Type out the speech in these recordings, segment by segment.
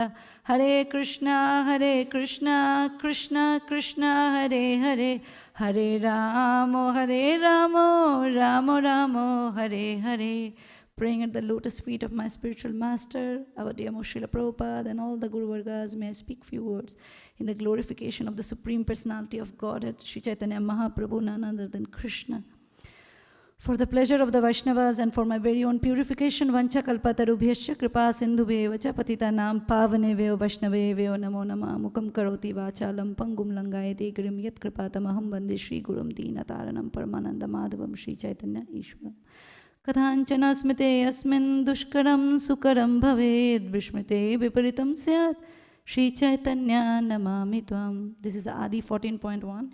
Hare Krishna, Krishna Krishna, Hare Hare, Hare Ramo, Ramo Ramo, Hare Hare. Praying at the lotus feet of my spiritual master, our dear Srila Prabhupada, and all the Guru Vargas, may I speak few words in the glorification of the Supreme Personality of Godhead, Sri Chaitanya Mahaprabhu, none other than Krishna. For the pleasure of the Vaishnavas and for my very own purification, Vancha Kalpatarubhyascha Kripa Sindhubhevacha Patitanam Pavanevyo Vaishnavevyo Namo Nama Mukam Karoti Vachalam Pangum Langayate Girim Yat Kripatamaham Vande Shri Gurum Deenataranam Paramananda Madhavam Shri Chaitanya Ishwaram. Kathanchana smite asmin dushkaram sukaram bhaved vishmite viparitam syat Shri Chaitanya namami tvam. This is Adi 14.1.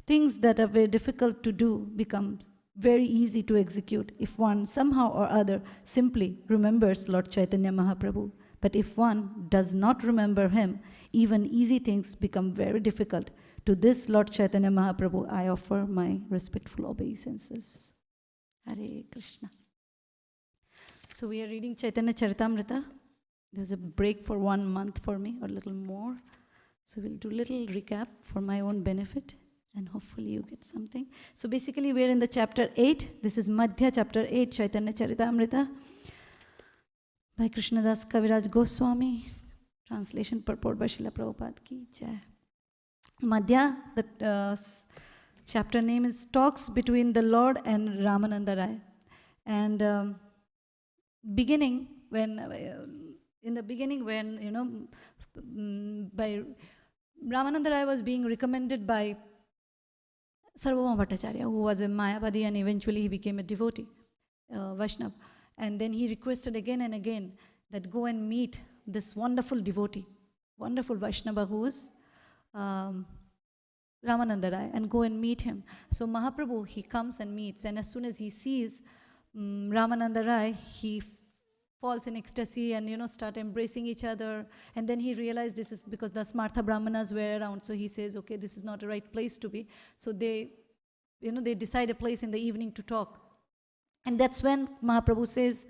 Things that are very difficult to do become very easy to execute if one somehow or other simply remembers Lord Chaitanya Mahaprabhu. But if one does not remember him, even easy things become very difficult. To this Lord Chaitanya Mahaprabhu, I offer my respectful obeisances. Hare Krishna. So we are reading Chaitanya Charitamrita. There's a break for 1 month for me, or a little more. So we'll do a little recap for my own benefit, and hopefully you get something. So basically we're in the chapter 8. This is Madhya chapter 8, Chaitanya Charitamrita by Krishnadas Kaviraj Goswami. Translation purport by Srila Prabhupada ki jai. Madhya, the chapter name is Talks Between the Lord and Ramananda Rai. And in the beginning when, by Ramananda Rai was being recommended by Sarvabhauma Bhattacharya, who was a Mayavadi, and eventually he became a devotee, Vaishnav. And then he requested again and again that go and meet this wonderful devotee, wonderful Vaishnava who is Ramananda Rai, and go and meet him. So Mahaprabhu, he comes and meets, and as soon as he sees Ramananda Rai, he falls in ecstasy and start embracing each other. And then he realized this is because the Smartha Brahmanas were around, so he says, okay, this is not the right place to be. So they decide a place in the evening to talk. And that's when Mahaprabhu says,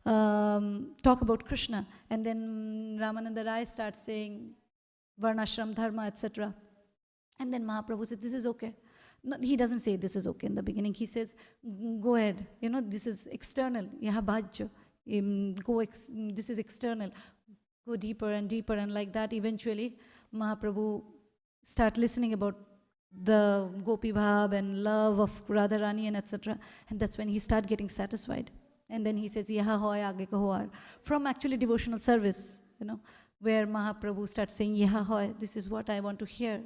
talk about Krishna. And then Ramananda Rai starts saying Varnashram Dharma, etc. And then Mahaprabhu says, this is okay. No, he doesn't say this is okay in the beginning. He says, go ahead. This is external. Yaha bhajjo. This is external. Go deeper and deeper. And like that, eventually, Mahaprabhu start listening about the Gopi Bhav and love of Radharani and etc. And that's when he start getting satisfied. And then he says, Yaha hoy aage kaho aar. From actually devotional service, where Mahaprabhu starts saying, Yaha hoy, this is what I want to hear.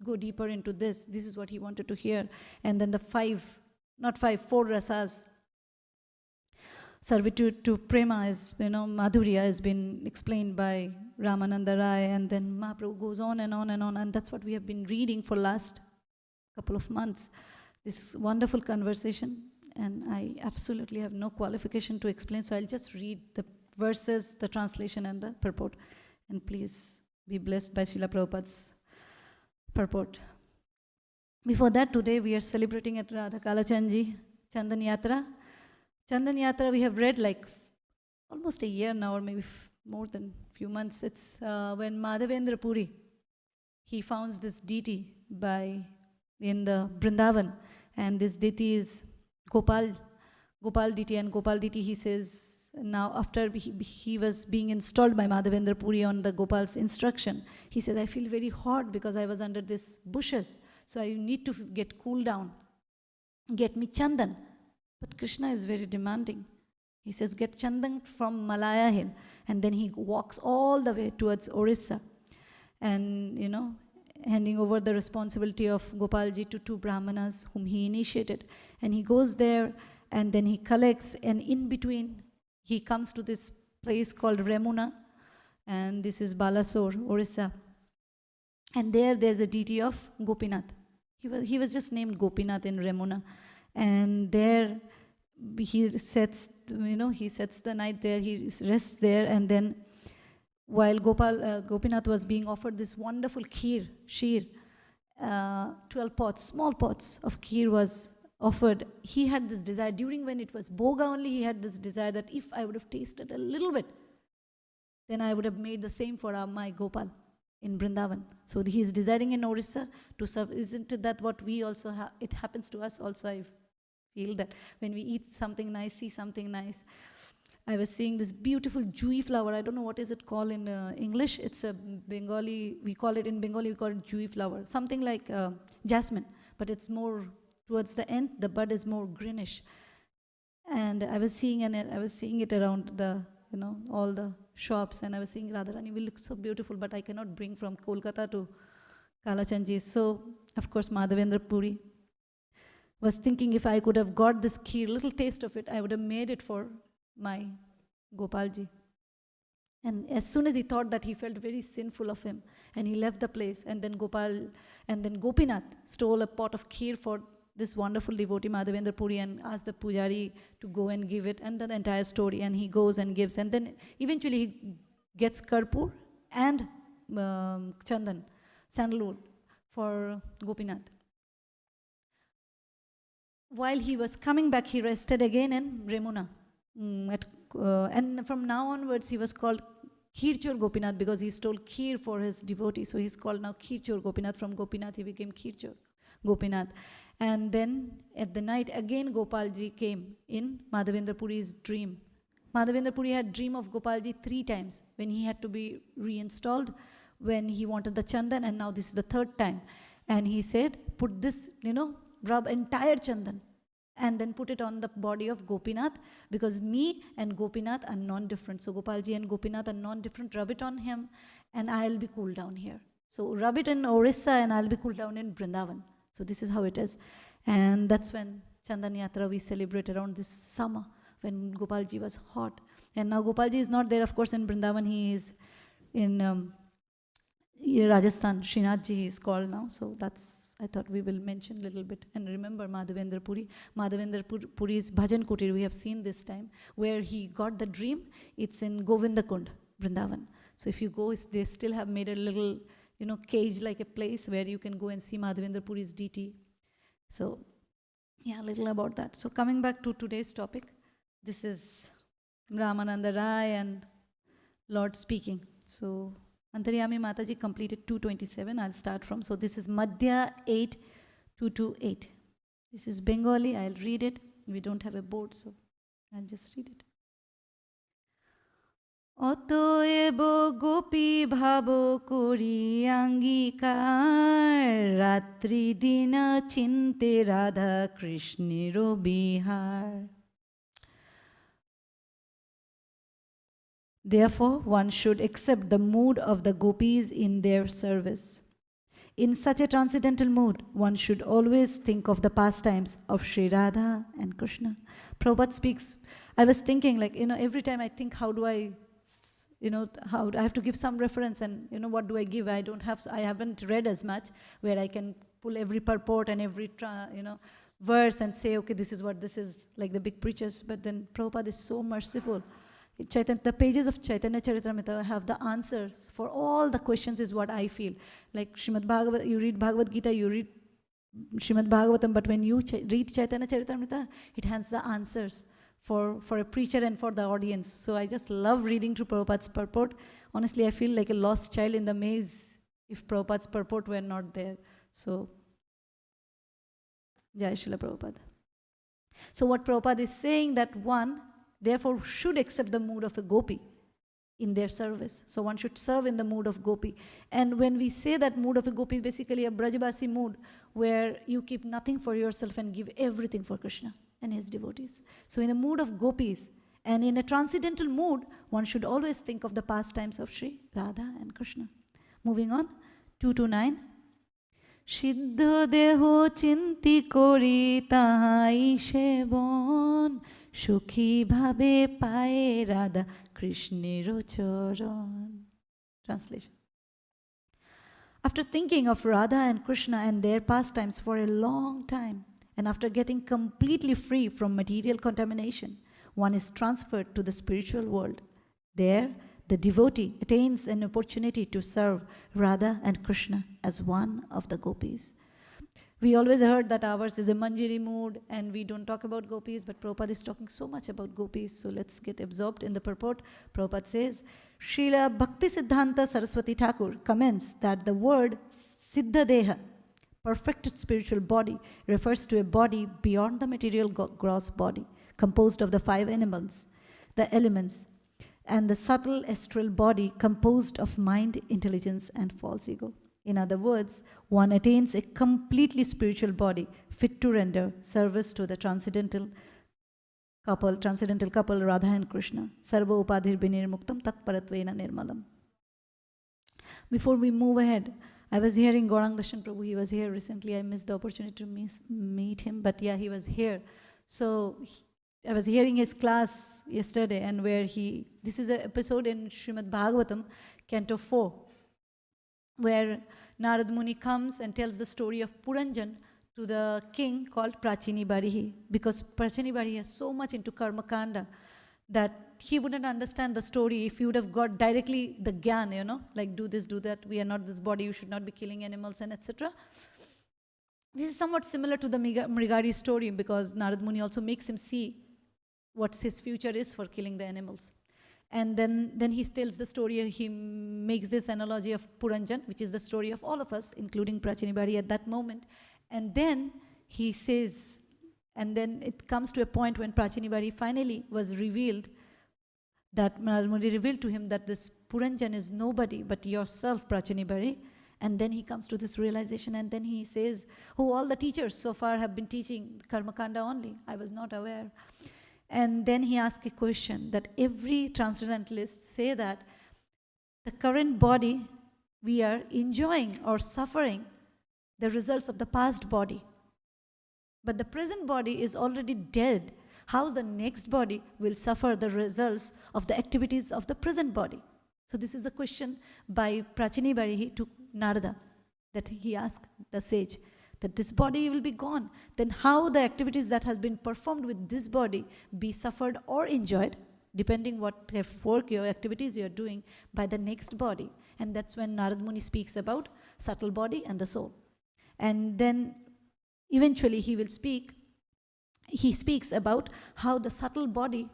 Go deeper into this. This is what he wanted to hear. And then the 4 rasas, servitude to prema is, Madhurya has been explained by Ramananda Rai, and then Mahaprabhu goes on and on and on, and that's what we have been reading for last couple of months. This wonderful conversation, and I absolutely have no qualification to explain, so I'll just read the verses, the translation and the purport, and please be blessed by Srila Prabhupada's purport. Before that, today we are celebrating at Radha Kalachandji Chandan Yatra. Chandan Yatra we have read like almost a year now, or maybe more than a few months. It's when Madhavendra Puri, he founds this deity in the Vrindavan, and this deity is Gopal deity, and Gopal deity, he says, now after he was being installed by Madhavendra Puri on the Gopal's instruction, he says, I feel very hot because I was under these bushes, so I need to get cool down. Get me chandan. But Krishna is very demanding. He says, get chandan from Malaya hill. And then he walks all the way towards Orissa. And, handing over the responsibility of Gopalji to 2 Brahmanas whom he initiated. And he goes there, and then he collects, and in between, he comes to this place called Remuna. And this is Balasore, Orissa. And there's a deity of Gopinath. He was just named Gopinath in Remuna. And there he sets the night there, he rests there, and then while Gopinath was being offered this wonderful sheer, 12 pots, small pots of kheer was offered. He had this desire, during when it was Bhoga only, he had this desire that if I would have tasted a little bit, then I would have made the same for my Gopal in Vrindavan. So he is residing in Orissa to serve. Isn't that what we also have? It happens to us also. I feel that when we eat something nice, see something nice. I was seeing this beautiful Jui flower. I don't know what is it called in English. It's a Bengali, we call it in Bengali, we call it Jui flower. Something like jasmine, but it's more towards the end, the bud is more greenish. And I was seeing it around the, all the shops, and I was seeing Radharani will look so beautiful, but I cannot bring from Kolkata to Kalachanji. So, of course, Madhavendra Puri was thinking if I could have got this kheer, little taste of it, I would have made it for my Gopalji. And as soon as he thought that, he felt very sinful of him, and he left the place. And then Gopinath stole a pot of kheer for this wonderful devotee Madhavendra Puri and asked the pujari to go and give it, and the entire story. And he goes and gives, and then eventually he gets karpur and chandan, sandalwood for Gopinath. While he was coming back, he rested again in Remuna. And from now onwards, he was called Kheerchor Gopinath because he stole kheer for his devotee. So he's called now Kheerchor Gopinath. From Gopinath, he became Kheerchor Gopinath. And then at the night, again Gopalji came in Madhavendra Puri's dream. Madhavendra Puri had dream of Gopalji 3 times, when he had to be reinstalled, when he wanted the chandan, and now this is the 3rd time. And he said, put this, rub entire chandan and then put it on the body of Gopinath, because me and Gopinath are non-different. So Gopalji and Gopinath are non-different. Rub it on him and I'll be cooled down here. So rub it in Orissa and I'll be cooled down in Vrindavan. So this is how it is. And that's when Chandan Yatra we celebrate around this summer, when Gopalji was hot. And now Gopalji is not there, of course, in Vrindavan. He is in Rajasthan. Srinathji he is called now. So that's, I thought we will mention a little bit. And remember Madhavendra Puri. Madhavendra Puri's Bhajan Kutir, we have seen this time, where he got the dream. It's in Govindakund, Vrindavan. So if you go, they still have made a little, cage like a place where you can go and see Madhavendra Puri's deity. So, yeah, a little about that. So coming back to today's topic, this is Ramananda Rai and Lord speaking. So Antaryami Mataji completed 227. I'll start from. So this is Madhya 8-228. This is Bengali. I'll read it. We don't have a board, so I'll just read it. অতএব গোপী ভাব করি অঙ্গীকার রাত্রি দিন চিন্তে রাধা কৃষ্ণের Bihar Therefore, one should accept the mood of the gopis in their service. In such a transcendental mood, one should always think of the pastimes of Sri Radha and Krishna. Prabhupada speaks, I was thinking, every time I think, how do I, how I have to give some reference, and what do I give? I haven't read as much where I can pull every purport and every, verse and say, okay, this is what this is, like the big preachers. But then Prabhupada is so merciful. The pages of Chaitanya Charitamrita have the answers for all the questions, is what I feel. Like Srimad Bhagavad, you read Bhagavad Gita, you read Srimad Bhagavatam, but when you read Chaitanya Charitamrita, it has the answers for a preacher and for the audience. So I just love reading through Prabhupada's purport. Honestly, I feel like a lost child in the maze if Prabhupada's purport were not there. So, Jai Srila Prabhupada. So what Prabhupada is saying, that one therefore should accept the mood of a gopi in their service. So one should serve in the mood of gopi. And when we say that mood of a gopi is basically a Brajabasi mood where you keep nothing for yourself and give everything for Krishna and his devotees. So in a mood of gopis and in a transcendental mood, one should always think of the pastimes of Sri Radha and Krishna. Moving on, 2-9. সিদ্ধ দেহ চিন্তি করি তাহাই সেবন সুখী ভাবে পায়ে রাধা কৃষ্ণের চরণ. Translation. After thinking of Radha and Krishna and their pastimes for a long time, and after getting completely free from material contamination, one is transferred to the spiritual world. There, the devotee attains an opportunity to serve Radha and Krishna as one of the gopis. We always heard that ours is a Manjari mood and we don't talk about gopis, but Prabhupada is talking so much about gopis, so let's get absorbed in the purport. Prabhupada says, Srila Bhakti Siddhanta Saraswati Thakur comments that the word Siddha Deha, perfected spiritual body, refers to a body beyond the material gross body, composed of the 5 elements, and the subtle astral body composed of mind, intelligence, and false ego. In other words, one attains a completely spiritual body fit to render service to the transcendental couple Radha and Krishna. Sarva upadhir binirmuktam tatparatvena nirmalam. Before we move ahead, I was hearing Gaurang Darshan Prabhu, he was here recently. I missed the opportunity to meet him, but yeah, he was here. So I was hearing his class yesterday, and this is an episode in Srimad Bhagavatam, Canto 4, where Narad Muni comes and tells the story of Puranjan to the king called Prachini Barihi, because Prachini Barihi is so much into Karma Kanda that he wouldn't understand the story if he would have got directly the gyan, like do this, do that, we are not this body, you should not be killing animals, and etc. This is somewhat similar to the Mrigari story, because Narad Muni also makes him see what his future is for killing the animals. And then he tells the story, he makes this analogy of Puranjan, which is the story of all of us, including Prachini Bari at that moment. And then he says, and then it comes to a point when Prachini Bari finally was revealed, that Narad Muni revealed to him that this Puranjan is nobody but yourself, Prachini Bari. And then he comes to this realization, and then he says, oh, all the teachers so far have been teaching Karma Kanda only. I was not aware. And then he asks a question that every transcendentalist say that the current body, we are enjoying or suffering the results of the past body. But the present body is already dead. How the next body will suffer the results of the activities of the present body? So this is a question by Prachini Barihi to Narada, that he asked the sage, that this body will be gone. Then how the activities that has been performed with this body be suffered or enjoyed, depending what work your activities you are doing, by the next body. And that's when Narad Muni speaks about subtle body and the soul. And then eventually he speaks about how the subtle body,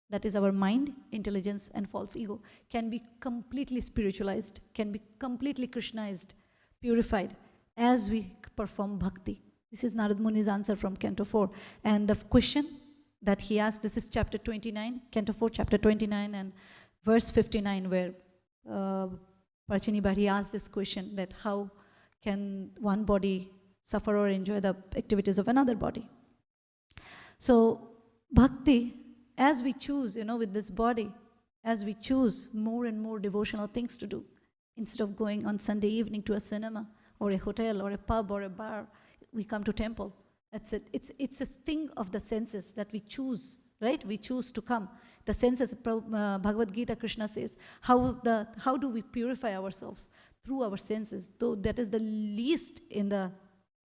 that is our mind, intelligence, and false ego, can be completely spiritualized, can be completely Krishnaized, purified, as we perform bhakti. This is Narad Muni's answer from Canto 4. And the question that he asked, this is chapter 29, Canto 4, chapter 29, and verse 59, where Prachini Bari asked this question, that how can one body suffer or enjoy the activities of another body? So bhakti, as we choose, with this body, as we choose more and more devotional things to do, instead of going on Sunday evening to a cinema or a hotel or a pub or a bar, we come to temple. That's it. It's a thing of the senses that we choose, right? We choose to come. The senses, Bhagavad Gita, Krishna says, how do we purify ourselves? Through our senses. Though that is the least in the,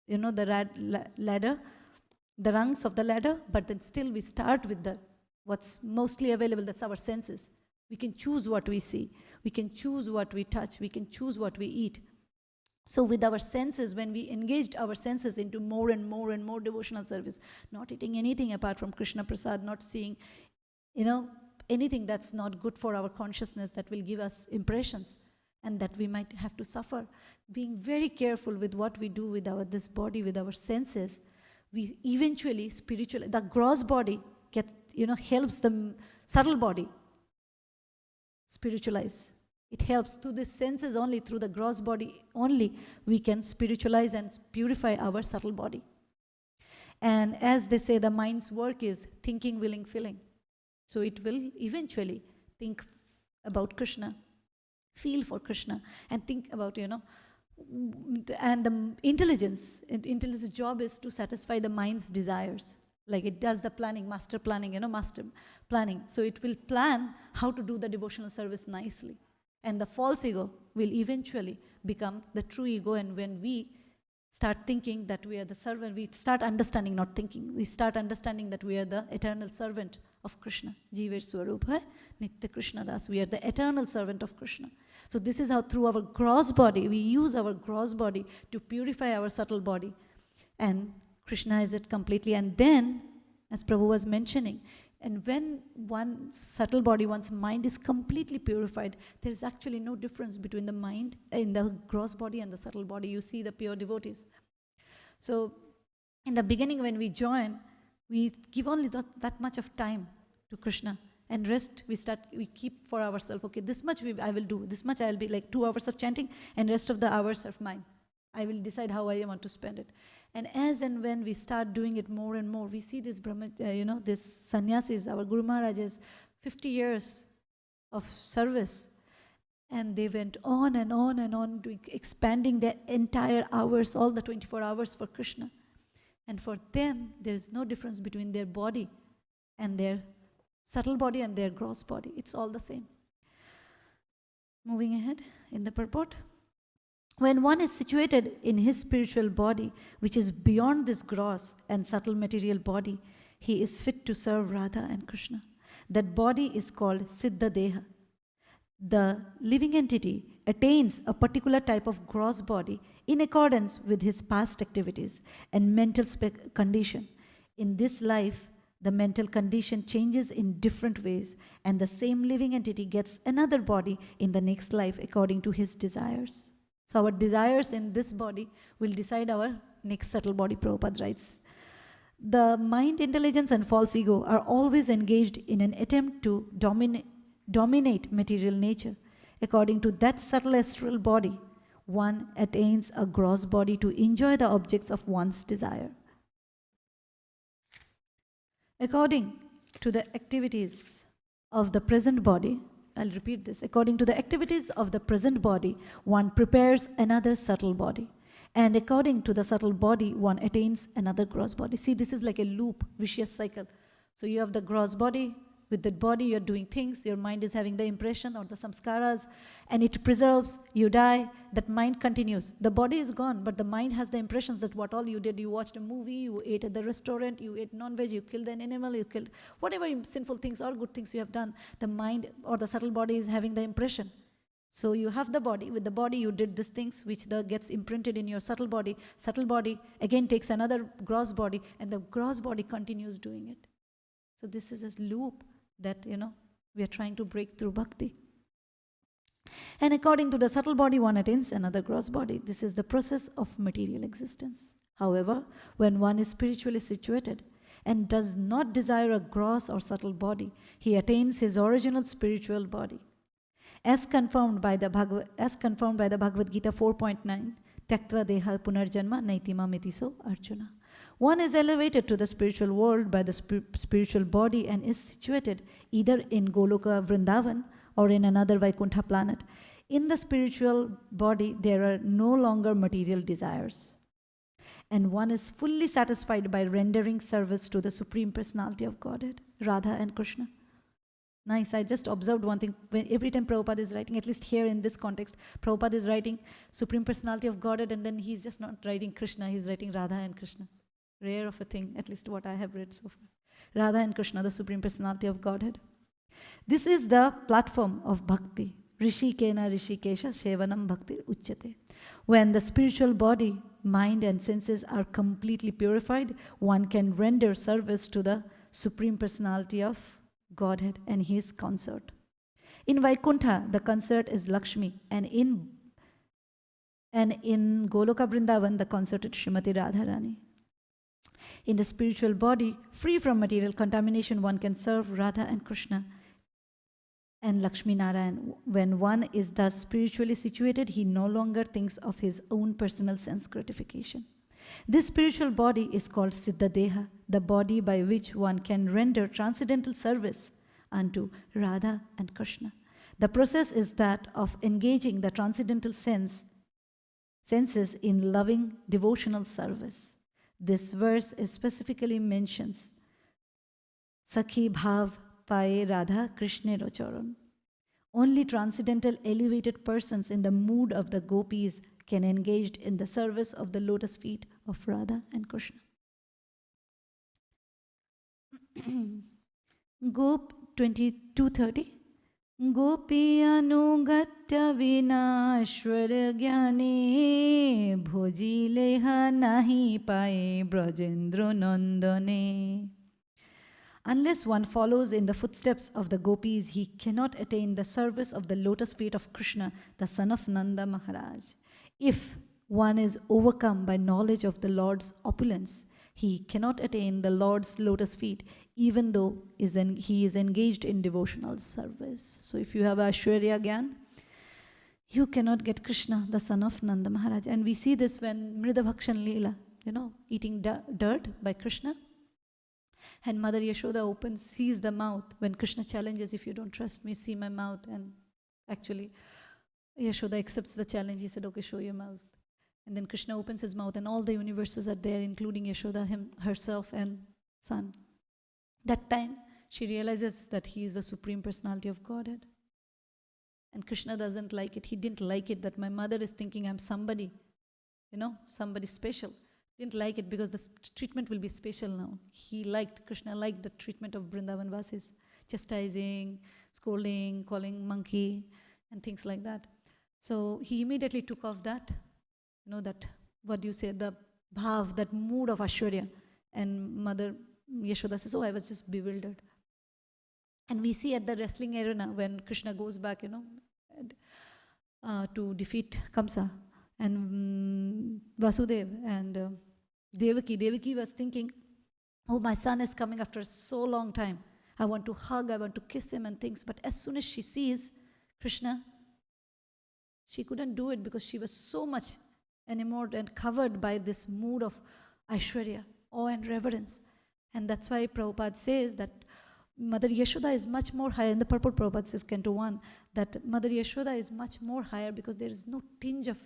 the ladder, the rungs of the ladder, but then still we start with what's mostly available, that's our senses. We can choose what we see. We can choose what we touch. We can choose what we eat. So with our senses, when we engaged our senses into more and more and more devotional service, not eating anything apart from Krishna Prasad, not seeing, anything that's not good for our consciousness, that will give us impressions and that we might have to suffer. Being very careful with what we do with this body, with our senses, we eventually, spiritually, the gross body helps the subtle body spiritualize. It helps through the senses only, through the gross body only, we can spiritualize and purify our subtle body. And as they say, the mind's work is thinking, willing, feeling. So it will eventually think about Krishna, feel for Krishna, and think about, and the intelligence's job is to satisfy the mind's desires. Like it does the planning, master planning, master planning. So it will plan how to do the devotional service nicely. And the false ego will eventually become the true ego. And when we start thinking that we are the servant, we start understanding, not thinking, we start understanding that we are the eternal servant of Krishna. Jiver Swarup hai, Nitya Krishna Das. We are the eternal servant of Krishna. So this is how through our gross body, we use our gross body to purify our subtle body. And Krishna is it completely. And then, as Prabhu was mentioning, And when one's subtle body, one's mind is completely purified, there is actually no difference between the mind in the gross body and the subtle body. You see the pure devotees. So in the beginning when we join, we give only that much of time to Krishna. And rest, we keep for ourselves. Okay, this much I will do. This much I'll be like 2 hours of chanting, and rest of the hours of mine. I will decide how I want to spend it. And as and when we start doing it more and more, we see this this sannyasis, our Guru Maharajas, 50 years of service. And they went on and on and on, expanding their entire hours, all the 24 hours for Krishna. And for them, there is no difference between their body and their subtle body and their gross body. It's all the same. Moving ahead in the purport. When one is situated in his spiritual body, which is beyond this gross and subtle material body, he is fit to serve Radha and Krishna. That body is called Siddha Deha. The living entity attains a particular type of gross body in accordance with his past activities and mental condition. In this life, the mental condition changes in different ways, and the same living entity gets another body in the next life according to his desires. So our desires in this body will decide our next subtle body, Prabhupada writes. The mind, intelligence, and false ego are always engaged in an attempt to dominate material nature. According to that subtle astral body, one attains a gross body to enjoy the objects of one's desire. According to the activities of the present body, I'll repeat this. According to the activities of the present body, one prepares another subtle body. And according to the subtle body, one attains another gross body. See, this is like a loop, vicious cycle. So you have the gross body. With that body, you're doing things. Your mind is having the impression or the samskaras, and it preserves. You die. That mind continues. The body is gone, but the mind has the impressions that what all you did. You watched a movie, you ate at the restaurant, you ate non-veg, you killed an animal, you killed whatever sinful things or good things you have done. The mind or the subtle body is having the impression. So you have the body. With the body, you did these things which gets imprinted in your subtle body. Subtle body again takes another gross body, and the gross body continues doing it. So this is a loop that, we are trying to break through bhakti. And according to the subtle body, one attains another gross body. This is the process of material existence. However, when one is spiritually situated and does not desire a gross or subtle body, he attains his original spiritual body. As confirmed by the Bhagavad Gita 4.9, Tyaktva deha punarjanma naitima mitiso Arjuna. One is elevated to the spiritual world by the spiritual body and is situated either in Goloka Vrindavan or in another Vaikuntha planet. In the spiritual body, there are no longer material desires. And one is fully satisfied by rendering service to the Supreme Personality of Godhead, Radha and Krishna. Nice. I just observed one thing. Every time Prabhupada is writing, at least here in this context, Prabhupada is writing Supreme Personality of Godhead, and then he's just not writing Krishna, he's writing Radha and Krishna. Rare of a thing, at least what I have read so far. Radha and Krishna, the Supreme Personality of Godhead. This is the platform of bhakti. Rishikena Rishikesha Shevanam Bhakti Uchyate. When the spiritual body, mind and senses are completely purified, one can render service to the Supreme Personality of Godhead and his consort. In Vaikuntha, the consort is Lakshmi, and in Goloka Vrindavan, the consort is Srimati Radharani. In the spiritual body, free from material contamination, one can serve Radha and Krishna and Lakshmi Narayan. When one is thus spiritually situated, he no longer thinks of his own personal sense gratification. This spiritual body is called Siddha Deha, the body by which one can render transcendental service unto Radha and Krishna. The process is that of engaging the transcendental senses in loving devotional service. This verse specifically mentions Sakhi Bhav Paye Radha Krishna Rocharan. Only transcendental elevated persons in the mood of the gopis can engage in the service of the lotus feet of Radha and Krishna. Gop 22:30. Gopi anugatya vinashwar jnane bhojileha nahi paye brajendra nandane. Unless one follows in the footsteps of the gopis, he cannot attain the service of the lotus feet of Krishna, the son of Nanda Maharaj. If one is overcome by knowledge of the Lord's opulence, he cannot attain the Lord's lotus feet, even though he is engaged in devotional service. So if you have Aishwarya Gyan, you cannot get Krishna, the son of Nanda Maharaj. And we see this when Mridabhakshan Leela, eating dirt by Krishna. And Mother Yashoda sees the mouth when Krishna challenges, if you don't trust me, see my mouth. And actually, Yashoda accepts the challenge. He said, okay, show your mouth. And then Krishna opens his mouth and all the universes are there, including Yashoda, herself and son. That time, she realizes that he is the Supreme Personality of Godhead. And Krishna doesn't like it. He didn't like it that my mother is thinking I'm somebody, somebody special. Didn't like it because the treatment will be special now. Krishna liked the treatment of Vrindavan Vasis, chastising, scolding, calling monkey, and things like that. So he immediately took off that, that, what do you say, the bhav, that mood of Aishwarya. And Mother Yashoda says, oh, I was just bewildered. And we see at the wrestling arena when Krishna goes back, to defeat Kamsa and Vasudev and Devaki. Devaki was thinking, oh, my son is coming after so long time. I want to hug, I want to kiss him and things. But as soon as she sees Krishna, she couldn't do it because she was so much enamored and covered by this mood of Aishwarya, awe and reverence. And that's why Prabhupada says that Mother Yashoda is much more higher. In the purport, Prabhupada says, Canto 1, that Mother Yashoda is much more higher because there is no tinge of,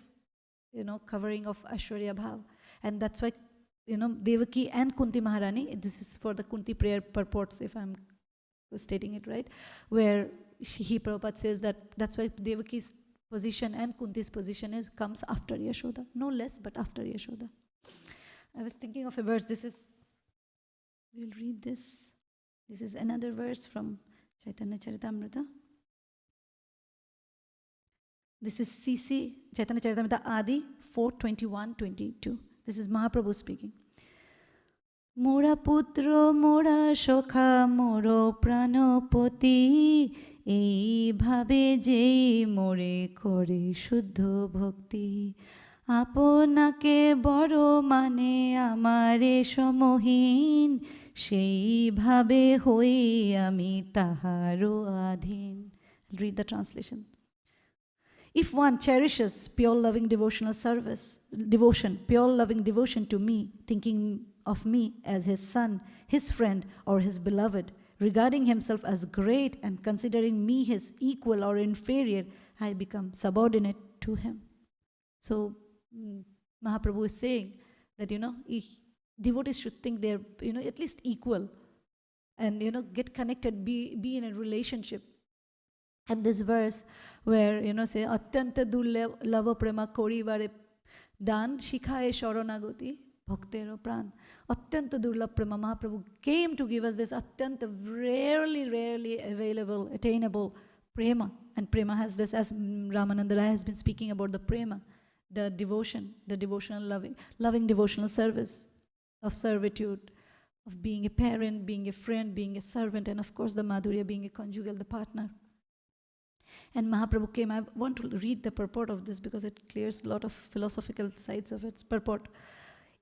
covering of Aishwarya Bhav. And that's why, Devaki and Kunti Maharani, this is for the Kunti prayer purports, if I'm stating it right, where Prabhupada says that that's why Devaki's position and Kunti's position comes after Yashoda. No less, but after Yashoda. I was thinking of a verse. We'll read this. This is another verse from Chaitanya Charitamrita. This is CC, Chaitanya Charitamrita Adi 4:21-22. This is Mahaprabhu speaking. Mora putro mora shokha moro pranopoti ei bhabe jei more kore shuddho bhakti aponake boro mane amare samohin সেই ভাবে হই আমি তাহারো আধীন. I'll read the translation. If one cherishes pure loving pure loving devotion to me, thinking of me as his son, his friend, or his beloved, regarding himself as great and considering me his equal or inferior, I become subordinate to him. So Mahaprabhu is saying that, devotees should think they're, at least equal and, get connected, be in a relationship. And this verse where, say, Atyanta durlava prema korivare dan shikhaye sharanagati bhaktero pran. Atyanta durlava prema, Mahaprabhu came to give us this Atyanta rarely available, attainable prema. And prema has this, as Ramananda Rai has been speaking about the prema, the devotion, the devotional loving devotional service of servitude, of being a parent, being a friend, being a servant, and of course the Madhurya, being a conjugal, the partner. And Mahaprabhu came. I want to read the purport of this because it clears a lot of philosophical sides of its purport.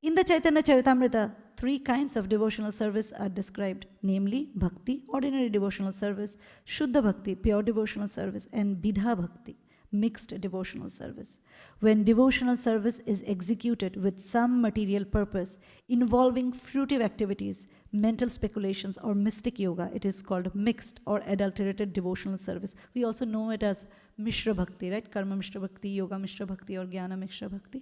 In the Chaitanya Charitamrita, 3 kinds of devotional service are described, namely Bhakti, ordinary devotional service, Shuddha Bhakti, pure devotional service, and Bidha Bhakti, mixed devotional service. When devotional service is executed with some material purpose involving fruitive activities, mental speculations, or mystic yoga, it is called mixed or adulterated devotional service. We also know it as Mishra Bhakti, right? Karma Mishra Bhakti, Yoga Mishra Bhakti, or Jnana Mishra Bhakti.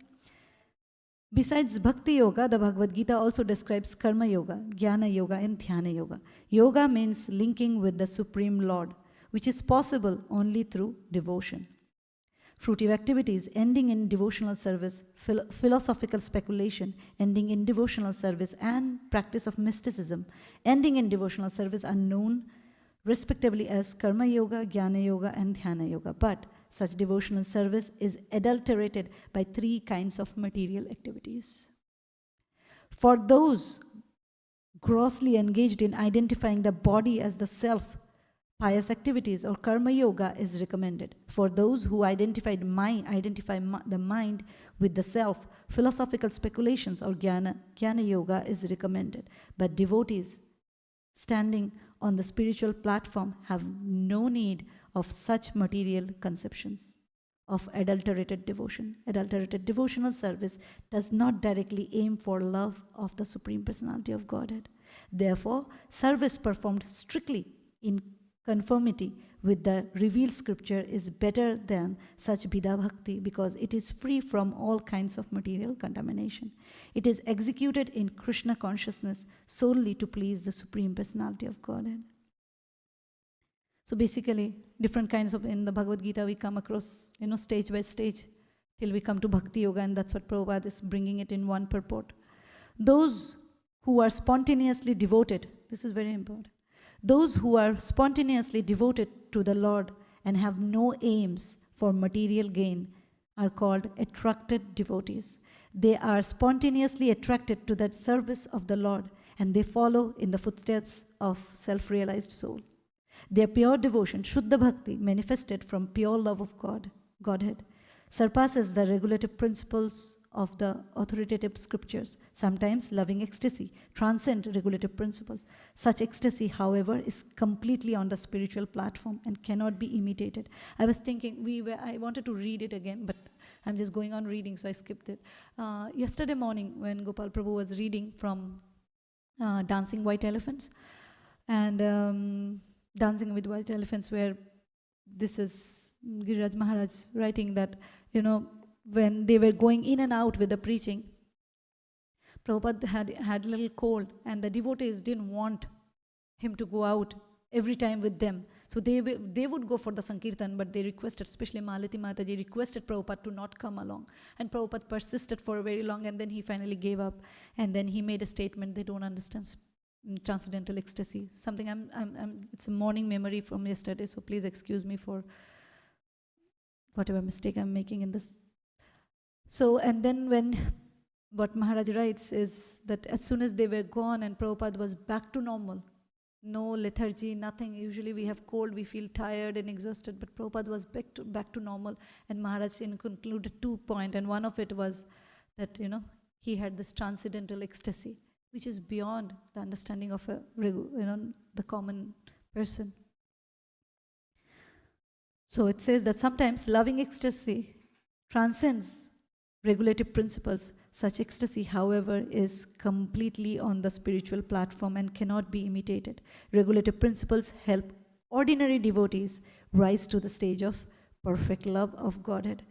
Besides Bhakti Yoga, the Bhagavad Gita also describes Karma Yoga, Jnana Yoga, and Dhyana Yoga. Yoga means linking with the Supreme Lord, which is possible only through devotion. Fruitive activities ending in devotional service, philosophical speculation ending in devotional service, and practice of mysticism ending in devotional service are known respectively as Karma Yoga, Jnana Yoga, and Dhyana Yoga. But such devotional service is adulterated by 3 kinds of material activities. For those grossly engaged in identifying the body as the self, pious activities or karma yoga is recommended. For those who identify the mind with the self, philosophical speculations or jnana yoga is recommended. But devotees standing on the spiritual platform have no need of such material conceptions of adulterated devotion. Adulterated devotional service does not directly aim for love of the Supreme Personality of Godhead. Therefore, service performed strictly in conformity with the revealed scripture is better than such Bidha Bhakti because it is free from all kinds of material contamination. It is executed in Krishna consciousness solely to please the Supreme Personality of Godhead. So basically, different kinds of, in the Bhagavad Gita, we come across, stage by stage, till we come to Bhakti Yoga, and that's what Prabhupada is bringing it in one purport. Those who are spontaneously devoted, this is very important, those who are spontaneously devoted to the Lord and have no aims for material gain are called attracted devotees. They are spontaneously attracted to the service of the Lord, and they follow in the footsteps of self-realized soul. Their pure devotion, Shuddha Bhakti, manifested from pure love of Godhead, surpasses the regulative principles of the authoritative scriptures. Sometimes loving ecstasy transcends regulative principles. Such ecstasy, however, is completely on the spiritual platform and cannot be imitated. I was thinking, I wanted to read it again, but I'm just going on reading, so I skipped it. Yesterday morning, when Gopal Prabhu was reading from Dancing White Elephants, and Dancing with White Elephants, where this is Giriraj Maharaj writing that, when they were going in and out with the preaching, Prabhupada had a little cold, and the devotees didn't want him to go out every time with them. So they would go for the Sankirtan, but they requested, especially Malati Mataji requested Prabhupada to not come along. And Prabhupada persisted for very long, and then he finally gave up. And then he made a statement, they don't understand transcendental ecstasy. Something it's a morning memory from yesterday, so please excuse me for whatever mistake I'm making in this. So, and then what Maharaj writes is that as soon as they were gone and Prabhupada was back to normal, no lethargy, nothing. Usually we have cold, we feel tired and exhausted, but Prabhupada was back to normal, and Maharaj concluded 2 points, and one of it was that, he had this transcendental ecstasy, which is beyond the understanding of the common person. So it says that sometimes loving ecstasy transcends regulative principles. Such ecstasy, however, is completely on the spiritual platform and cannot be imitated. Regulative principles help ordinary devotees rise to the stage of perfect love of Godhead.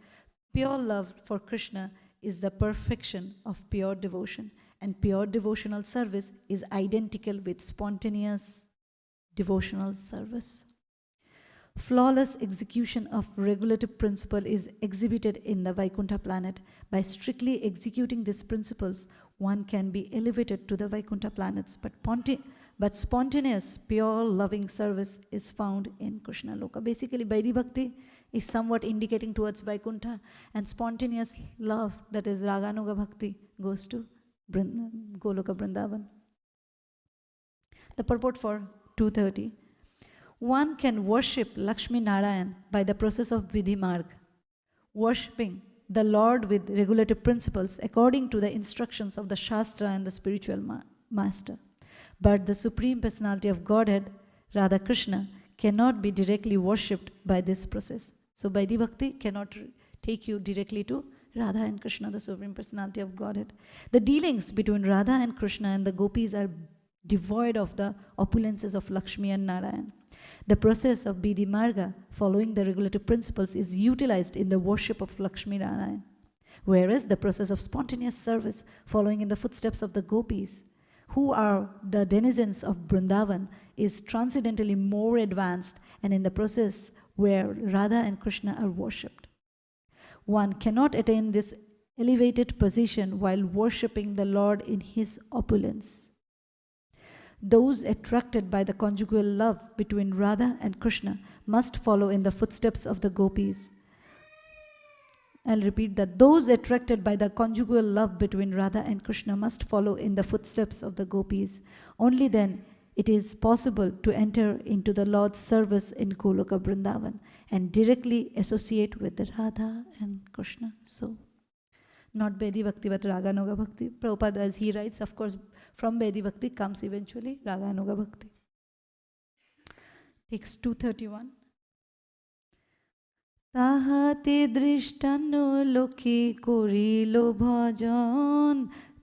Pure love for Krishna is the perfection of pure devotion, and pure devotional service is identical with spontaneous devotional service. Flawless execution of regulative principle is exhibited in the Vaikuntha planet. By strictly executing these principles, one can be elevated to the Vaikuntha planets, but spontaneous, pure, loving service is found in Krishna Loka. Basically, Vaidhi Bhakti is somewhat indicating towards Vaikuntha, and spontaneous love, that is Raganuga Bhakti, goes to Goloka Vrindavan. The purport for 230. One can worship Lakshmi Narayan by the process of Vidhi Marg, worshipping the Lord with regulative principles according to the instructions of the Shastra and the spiritual master. But the Supreme Personality of Godhead, Radha Krishna, cannot be directly worshipped by this process. So Vaidhi Bhakti cannot take you directly to Radha and Krishna, the Supreme Personality of Godhead. The dealings between Radha and Krishna and the gopis are devoid of the opulences of Lakshmi and Narayan. The process of Vidhi Marga, following the regulative principles, is utilized in the worship of Lakshmi Narayan, whereas the process of spontaneous service, following in the footsteps of the gopis, who are the denizens of Vrindavan, is transcendently more advanced, and in the process where Radha and Krishna are worshipped. One cannot attain this elevated position while worshipping the Lord in his opulence. Those attracted by the conjugal love between Radha and Krishna must follow in the footsteps of the gopis. I'll repeat that. Those attracted by the conjugal love between Radha and Krishna must follow in the footsteps of the gopis. Only then it is possible to enter into the Lord's service in Goloka Vrindavan and directly associate with the Radha and Krishna. So, not Bedi Bhakti but Raganuga Bhakti. Prabhupada, as he writes, of course, from Bedi Bhakti comes eventually Raganuga Bhakti. Text 231. তাহাতে দৃষ্টান্ন লোকে করিল ভজন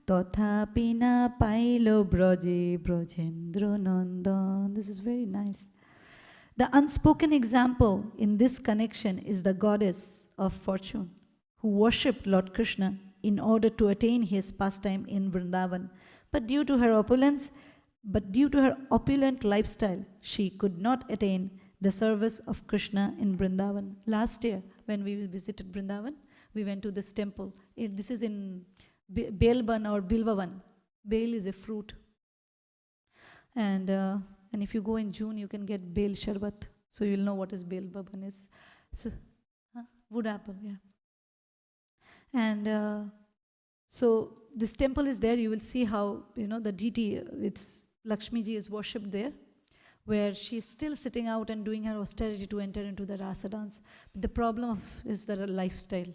তথাপি না pile ব্রজে ব্রজেন্দ্র নন্দন. This is very nice. The unspoken example in this connection is the goddess of fortune who worshipped Lord Krishna in order to attain his pastime in Vrindavan. But due to her opulent lifestyle, she could not attain the service of Krishna in Vrindavan. Last year, when we visited Vrindavan, we went to this temple. This is in Belban or Bilvavan. Bel is a fruit. And if you go in June, you can get Bel Sharbat. So you'll know what is Belvavan is. So, wood apple, yeah. And so this temple is there. You will see how, the deity, it's Lakshmi ji is worshipped there, where she is still sitting out and doing her austerity to enter into the rasa dance. But the problem is the lifestyle.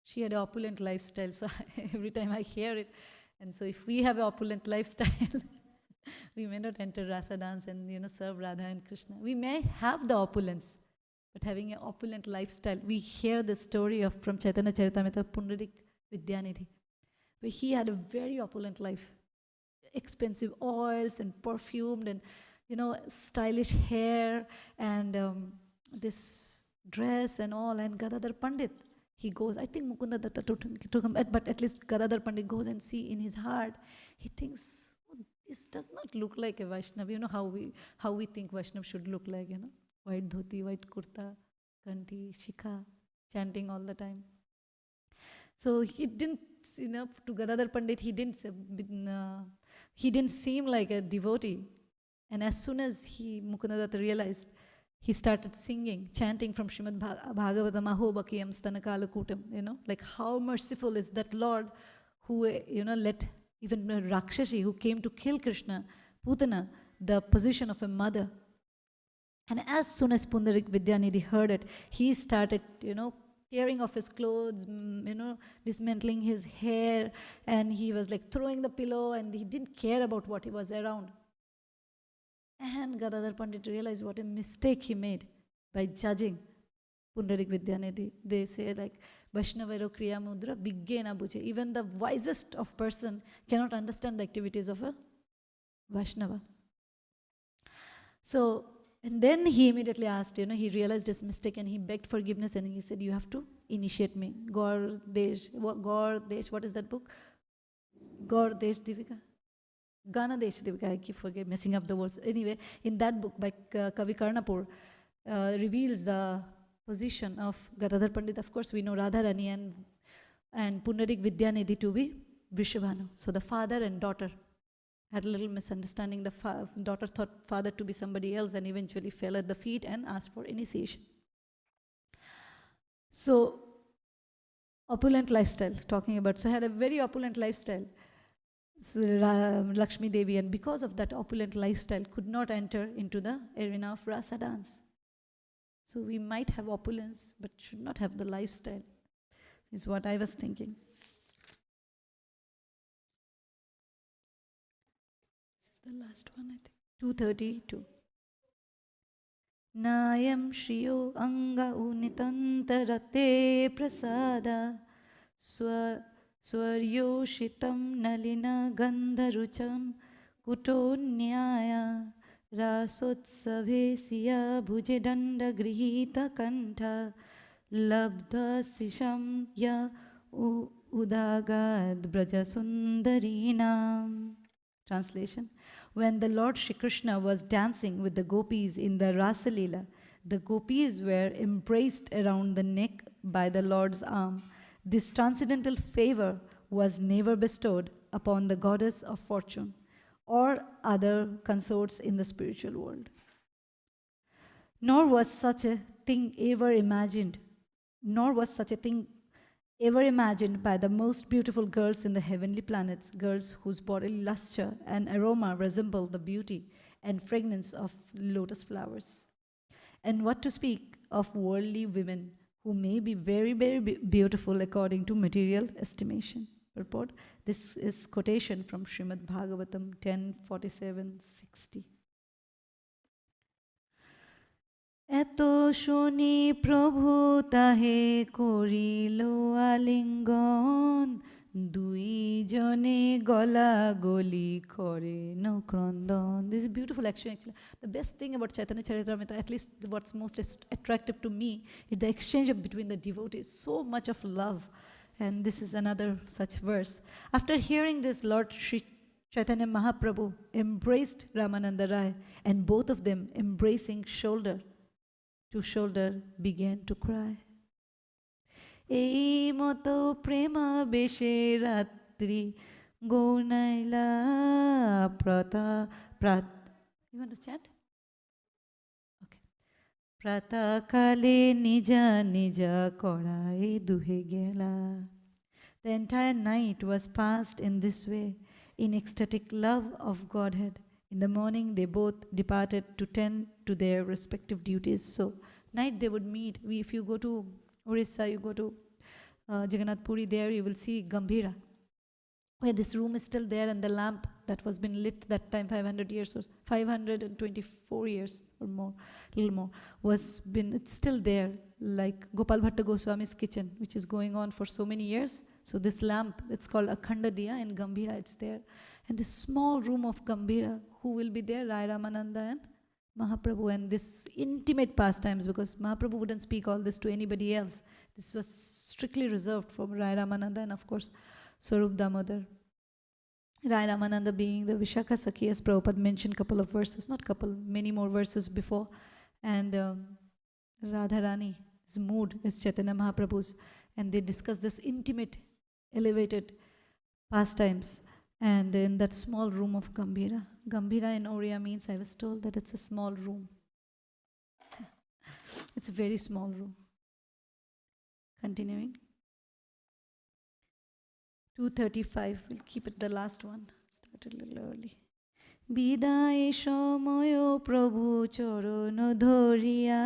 She had an opulent lifestyle, so every time I hear it, and so if we have an opulent lifestyle, we may not enter rasa dance and serve Radha and Krishna. We may have the opulence, but having an opulent lifestyle, we hear the story from Chaitanya Charitamrita Pundarik Vidyanidhi, where he had a very opulent life, expensive oils and perfumed and stylish hair and this dress and all. And Gadadhar Pandit, he goes, I think Mukunda Datta took him, but at least Gadadhar Pandit goes and see in his heart, he thinks, this does not look like a Vaishnav. How we think Vaishnav should look like, white dhoti, white kurta, kanti, shikha, chanting all the time. So he didn't, to Gadadhar Pandit, he didn't seem like a devotee. And as soon as Mukundadatta realized, he started singing, chanting from Srimad Bhagavatam, Aho Bakiyam Stanakala Kutam, like how merciful is that Lord who, let even Rakshashi who came to kill Krishna, Putana, the position of a mother. And as soon as Pundarik Vidyanidhi heard it, he started, tearing off his clothes, dismantling his hair, and he was like throwing the pillow, and he didn't care about what he was around. And Gadadhar Pandit realized what a mistake he made by judging Pundarik Vidyanidhi. They say like, Vaishnavaro Kriya Mudra Bigge na buje. Even the wisest of person cannot understand the activities of a Vaishnava. So, and then he immediately asked, he realized his mistake and he begged forgiveness and he said, you have to initiate me. Gaur Desh, what is that book? Gaur Desh Divika? Gana Desh Divika, I keep messing up the words. Anyway, in that book by Kavi Karnapur, reveals the position of Gadadhar Pandit. Of course, we know Radharani and Pundarik Vidyanidhi to be Vrishabhanu. So the father and daughter had a little misunderstanding. The daughter thought father to be somebody else and eventually fell at the feet and asked for initiation. So, opulent lifestyle, talking about. So, had a very opulent lifestyle. So, Lakshmi Devi, and because of that opulent lifestyle, could not enter into the arena of rasa dance. So, we might have opulence, but should not have the lifestyle, is what I was thinking. The last one, I think. 232. Nayam Shriyo Anga Unitantarate Prasada Swaryoshitam Nalina Gandharucham Kutonyaya Rasotsavesiya Bhujedanda Grihita Kantha Labdha Sisham Ya Udagad Brajasundarinam. Translation. When the Lord Shri Krishna was dancing with the gopis in the Rasa Leela, the gopis were embraced around the neck by the Lord's arm. This transcendental favor was never bestowed upon the goddess of fortune or other consorts in the spiritual world. Nor was such a thing ever imagined, nor was such a thing ever imagined by the most beautiful girls in the heavenly planets, girls whose bodily luster and aroma resemble the beauty and fragrance of lotus flowers. And what to speak of worldly women who may be very, very beautiful according to material estimation. Purport. This is quotation from Srimad Bhagavatam 10:47-60. এত শুনি প্রভু তাহে করিল আলিঙ্গন দুইজনে গলা গলি করে ক্রন্দন. This is beautiful actually. The best thing about Chaitanya Charitamrita, at least what's most attractive to me, is the exchange between the devotees. So much of love. And this is another such verse. After hearing this, Lord Sri Chaitanya Mahaprabhu embraced Ramananda Rai, and both of them, embracing shoulder to shoulder, began to cry. এই মতো প্রেমা বেশে রাত্রি গৌনাইলা প্রাত. You want to chant? Okay. প্রাতকালে নিজা নিজা করায় দুহে গেলা. The entire night was passed in this way, in ecstatic love of Godhead. In the morning, they both departed to tend to their respective duties. So, night they would meet. If you go to Orissa, you go to Jagannath Puri, there you will see Gambhira, where this room is still there, and the lamp that was been lit that time 500 years or 524 years or more, little more, it's still there, like Gopal Bhatta Goswami's kitchen, which is going on for so many years. So this lamp, it's called Akhanda Diya in Gambhira, it's there. And this small room of Gambhira, who will be there? Rai Ramananda and Mahaprabhu, and this intimate pastimes, because Mahaprabhu wouldn't speak all this to anybody else. This was strictly reserved for Rai Ramananda and of course Swarup Damodar. Rai Ramananda being the Vishakha Sakhi, as Prabhupada mentioned couple of verses, not couple, many more verses before. And Radharani, his mood is Chaitanya Mahaprabhu's, and they discuss this intimate, elevated pastimes. And in that small room of Gambhira. Gambhira in Oriya means, I was told, that it's a small room. It's a very small room. Continuing. 2:35, we'll keep it the last one. Started a little early. বিদায় সময় প্রভু চরণ ধরিয়া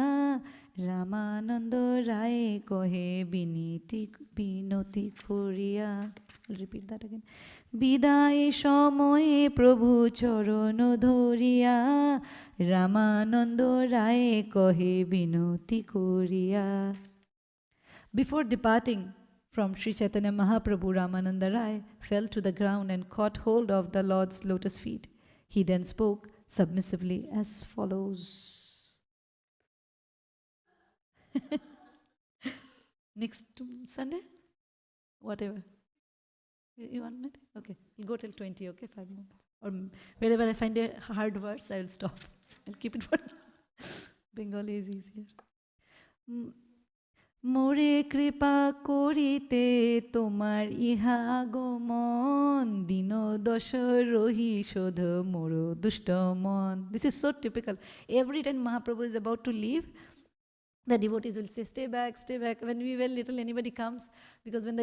রামানন্দ রায় কহে বিনতি করিয়া. I'll repeat that again. বিদায় সময়ে প্রভু চরণ ধরিয়া রামানন্দ রায় কহে বিনতি করিয়া. Before departing from Sri Chaitanya Mahaprabhu, Ramananda Rai fell to the ground and caught hold of the Lord's lotus feet. He then spoke submissively as follows. Next Sunday? Whatever. You want it? Okay. We'll go till 20, okay? 5 minutes. Or wherever I find a hard verse, I will stop. I'll keep it for Bengali is easier. মোরে কৃপা করিতে তোমার ইহা আগমন দিন দশ রহি শোধ মোর দুষ্ট মন. This is so typical. Every time Mahaprabhu is about to leave, the devotees will say, stay back, stay back. When we were little, anybody comes, because when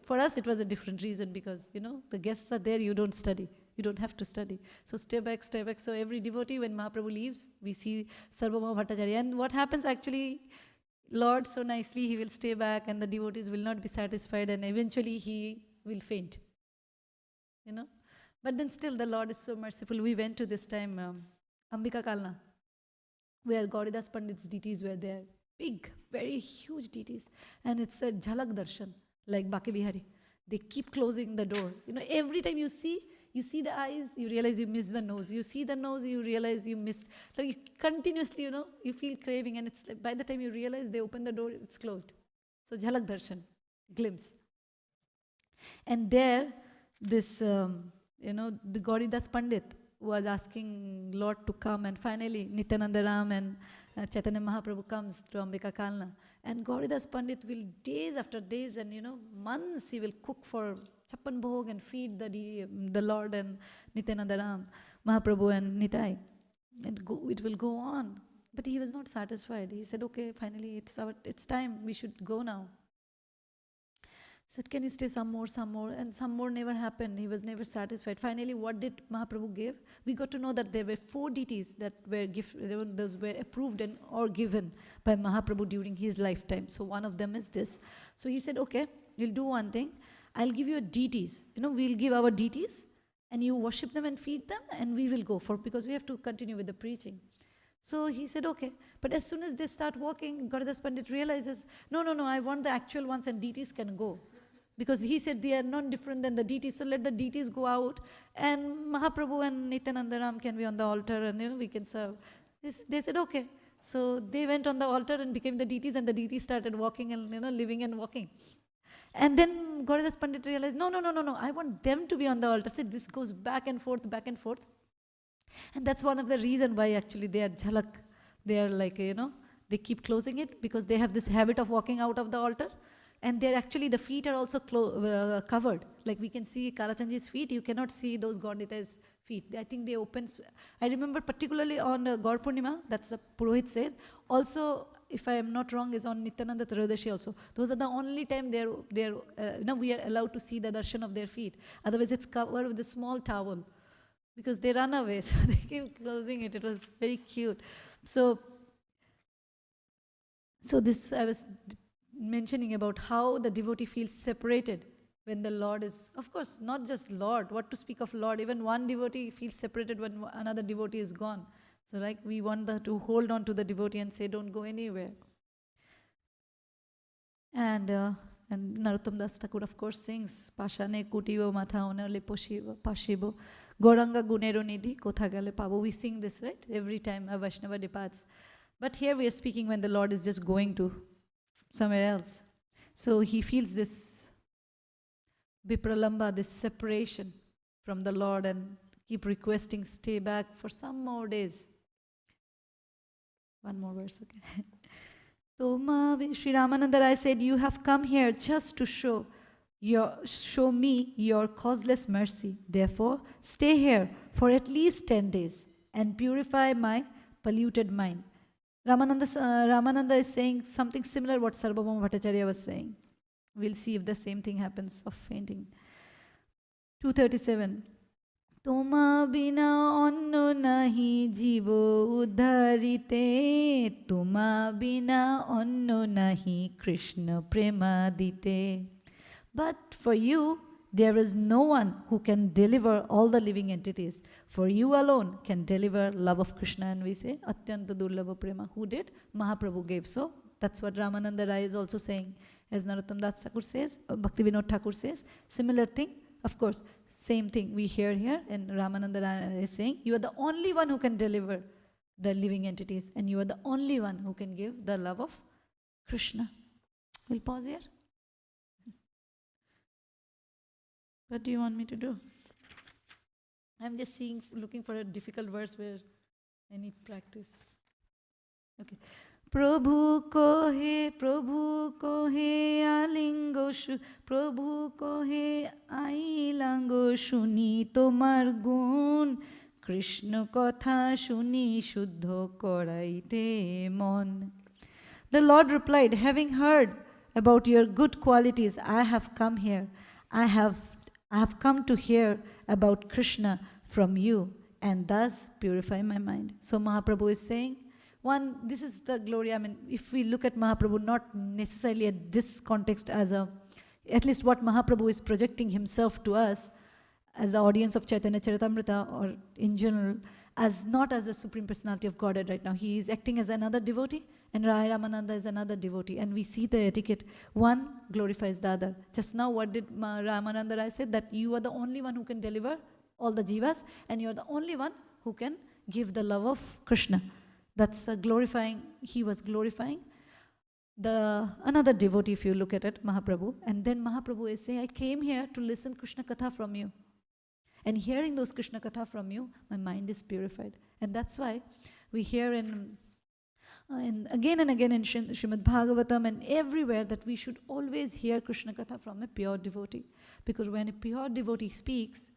for us it was a different reason, because the guests are there, you don't study. You don't have to study. So stay back, stay back. So every devotee, when Mahaprabhu leaves, we see Sarvabhauma Bhattacharya. And what happens actually, Lord, so nicely, he will stay back and the devotees will not be satisfied and eventually he will faint. But then still the Lord is so merciful. We went to this time Ambika Kalna, where Gauridas Pandit's deities were there. Big, very huge deities. And it's a jhalak darshan, like Baki Bihari. They keep closing the door. Every time you see the eyes, you realize you missed the nose. You see the nose, you realize you missed. Like you continuously, you feel craving, and it's like by the time you realize they open the door, it's closed. So jhalak darshan, glimpse. And there, this, the Gauridas Pandit was asking Lord to come, and finally Nityananda Ram and Chaitanya Mahaprabhu comes to Ambika Kalna, and Gauridas Pandit will days after days and months he will cook for Chappan Bhog and feed the Lord and Nityananda Ram, Mahaprabhu and Nitai. And it will go on. But he was not satisfied. He said, okay, finally it's time, we should go now. said, can you stay some more, and some more never happened. He was never satisfied. Finally, what did Mahaprabhu give? We got to know that there were 4 deities that were those were approved and or given by Mahaprabhu during his lifetime. So one of them is this. So he said, okay, we'll do one thing. I'll give you deities. We'll give our deities, and you worship them and feed them, and we will go for, because we have to continue with the preaching. So he said, okay. But as soon as they start walking, Garudas Pandit realizes, no, I want the actual ones, and deities can go. Because he said they are not different than the deities, so let the deities go out, and Mahaprabhu and Nityanandaram can be on the altar, and we can serve. They said, okay. So they went on the altar and became the deities, and the deities started walking and living and walking. And then Garudas Pandit realized, no, I want them to be on the altar. So this goes back and forth. And that's one of the reasons why actually they are jhalak. They are like, they keep closing it because they have this habit of walking out of the altar. And they're actually, the feet are also covered. Like we can see Kalachandji's feet, you cannot see those Gaudita's feet. I think they open. I remember particularly on Gaur Purnima, that's the Purohit said. Also, if I am not wrong, is on Nityananda Trayodashi also. Those are the only time we are allowed to see the darshan of their feet. Otherwise, it's covered with a small towel. Because they run away, so they keep closing it. It was very cute. So this I was mentioning about how the devotee feels separated when the Lord is, of course, not just Lord, what to speak of Lord, even one devotee feels separated when another devotee is gone. So like we want to hold on to the devotee and say, don't go anywhere. And Narottam Das Thakur, of course, sings, Pashane kutibo matha onale pashibo, Goranga gunero nidhi kotha gale pabo. We sing this, right? Every time a Vaishnava departs. But here we are speaking when the Lord is just going to somewhere else. So he feels this vipralamba, this separation from the Lord, and keep requesting, stay back for some more days. One more verse, okay. Sri Ramananda Rai said, you have come here just to show me your causeless mercy. Therefore, stay here for at least 10 days and purify my polluted mind. Ramananda is saying something similar what Sarvabhauma Bhattacharya was saying. We'll see if the same thing happens of fainting. 237. Toma bina onno nahi jivo udharite, Toma bina onno nahi Krishna prema dite. But for you, there is no one who can deliver all the living entities. For you alone can deliver love of Krishna. And we say, Atyanta Durlabha Prema. Who did? Mahaprabhu gave. So that's what Ramananda Rai is also saying. As Narottam Das Thakur says, Bhaktivinoda Thakur says, similar thing. Of course, same thing we hear here. And Ramananda Rai is saying, you are the only one who can deliver the living entities. And you are the only one who can give the love of Krishna. We'll pause here. What do you want me to do? I'm just looking for a difficult verse where I need practice. Okay. Prabhu kohe alingo Prabhu kohe ailango shuni tomar gun Krishna kotha shuni shuddho koraite mon. The Lord replied, having heard about your good qualities, I have come here. I have come to hear about Krishna from you and thus purify my mind. So Mahaprabhu is saying, this is the glory. I mean, if we look at Mahaprabhu, not necessarily at this context at least what Mahaprabhu is projecting himself to us as the audience of Chaitanya Charitamrita or in general, not as the Supreme Personality of Godhead right now. He is acting as another devotee and Rai Ramananda is another devotee. And we see the etiquette. One glorifies the other. Just now what did Ramananda Rai say? That you are the only one who can deliver all the jivas and you are the only one who can give the love of Krishna. That's glorifying. He was glorifying another devotee, if you look at it, Mahaprabhu. And then Mahaprabhu is saying, I came here to listen Krishna Katha from you. And hearing those Krishna Katha from you, my mind is purified. And that's why we hear and again and again in Srimad Bhagavatam and everywhere that we should always hear Krishna Katha from a pure devotee. Because when a pure devotee speaks,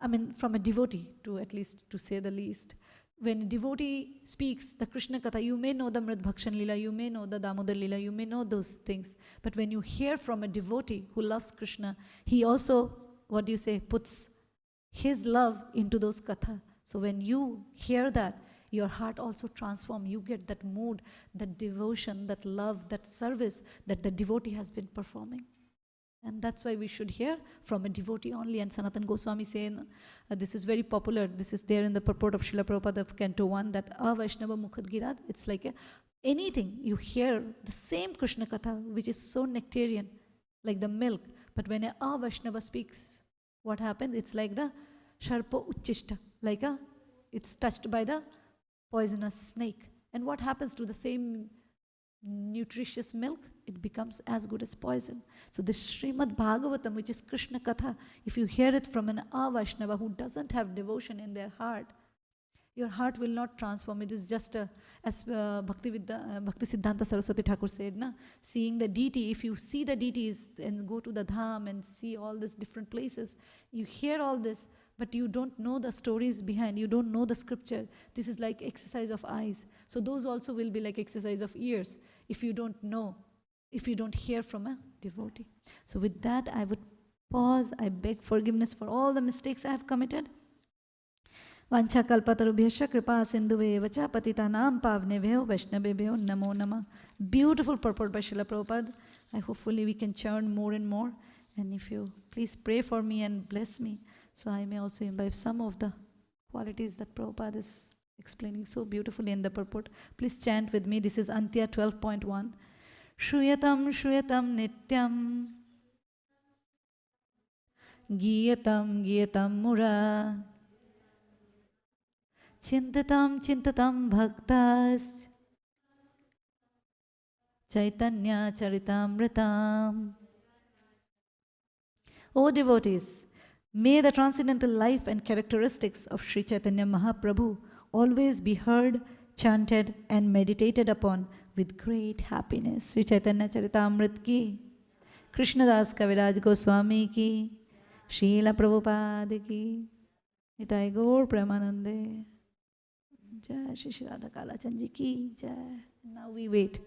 I mean from a devotee to at least to say the least, when a devotee speaks the Krishna Katha, you may know the Mrit Bhakshan Lila, you may know the Damodar Lila, you may know those things. But when you hear from a devotee who loves Krishna, he also, what do you say, puts his love into those Katha. So when you hear that, your heart also transforms. You get that mood, that devotion, that love, that service that the devotee has been performing. And that's why we should hear from a devotee only. And Sanatan Goswami saying, this is very popular, this is there in the purport of Srila Prabhupada of Canto 1, that A Vaishnava Mukhad Girad, it's like anything, you hear the same Krishna Katha, which is so nectarian, like the milk. But when a Vaishnava speaks, what happens? It's like the Sharpa Uchishta, like it's touched by the poisonous snake. And what happens to the same nutritious milk? It becomes as good as poison. So this Srimad Bhagavatam, which is Krishna Katha, if you hear it from an Vaishnava who doesn't have devotion in their heart, your heart will not transform. It is just as Bhakti Siddhanta Saraswati Thakur said, na, seeing the deity. If you see the deities and go to the dham and see all these different places, you hear all this, but you don't know the stories behind, you don't know the scripture. This is like exercise of eyes. So those also will be like exercise of ears if you don't know, if you don't hear from a devotee. So with that, I would pause. I beg forgiveness for all the mistakes I have committed. Vancha kalpatarubhyasya kripa sindhuve vacha patitanam pavnebhyo vaishnavebhyo namo nama. Beautiful purport by Srila Prabhupada. Hopefully we can churn more and more. And if you please pray for me and bless me, so I may also imbibe some of the qualities that Prabhupada is explaining so beautifully in the purport. Please chant with me. This is Antya 12.1. Shruyatam shruyatam nityam giyatam giyatam mura chintatam chintatam bhaktas chaitanya charitamritam. O devotees, may the transcendental life and characteristics of Sri Chaitanya Mahaprabhu always be heard, chanted and meditated upon with great happiness. Sri Chaitanya Charitamrit ki, Krishnadas Kaviraj Goswami ki, Srila Prabhupada ki, Nitai Gaur Premanande, Jai Shri Radha Kalachan Ji ki, Jai. Now we wait.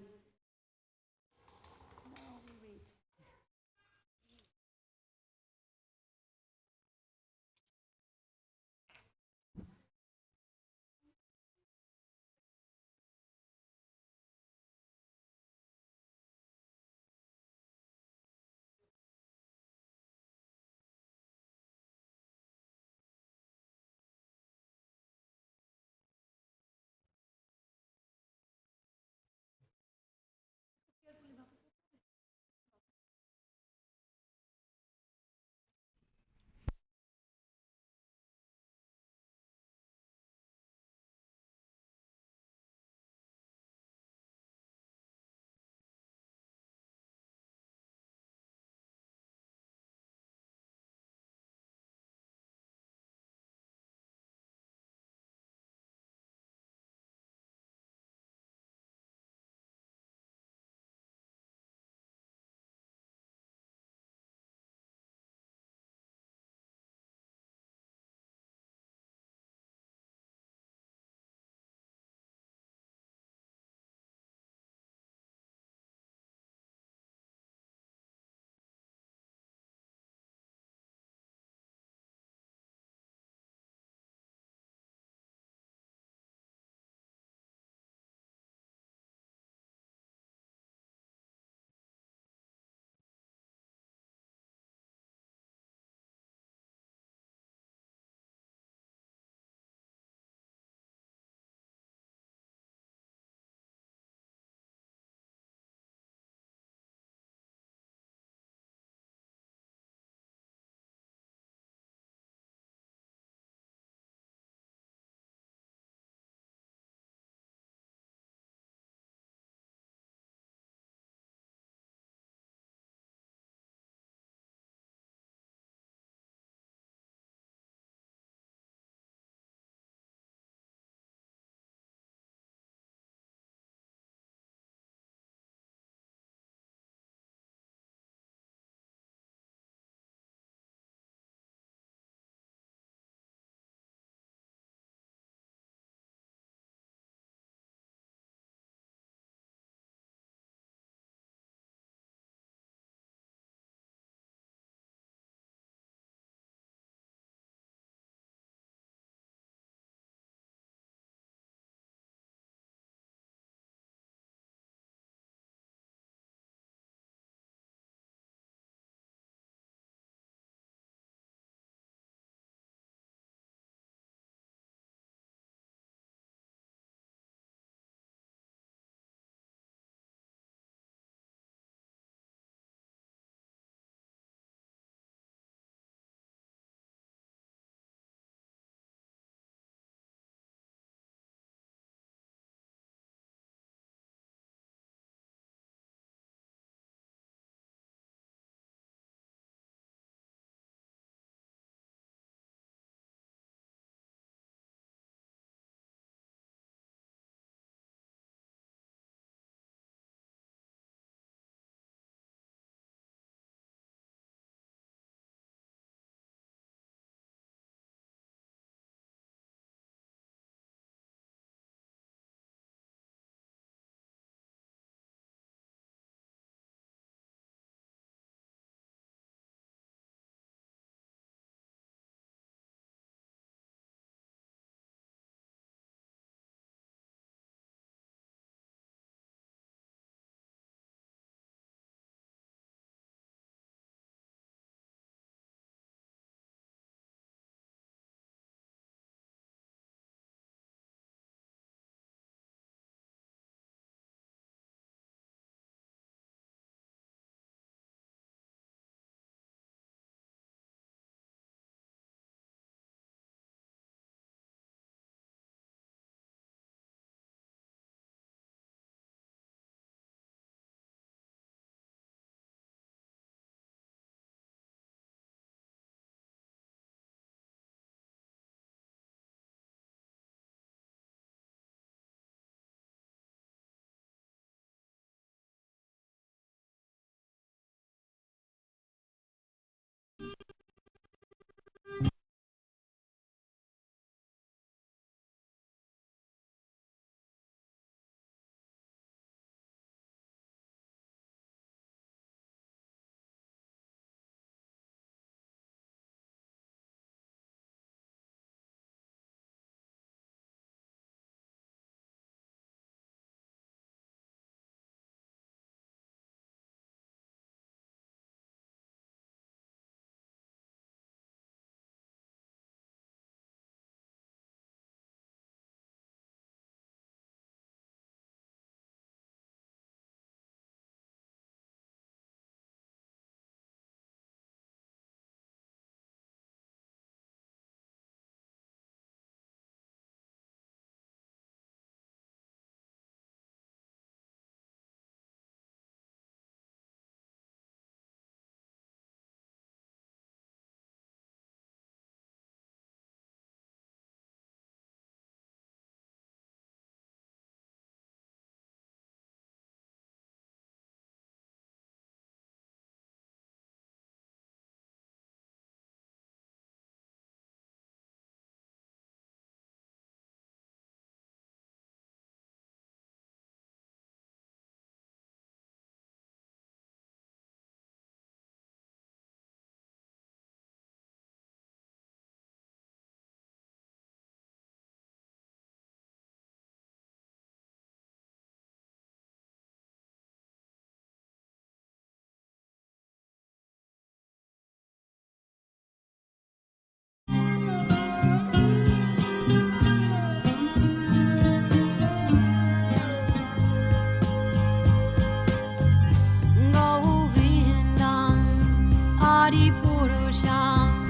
Adipurusham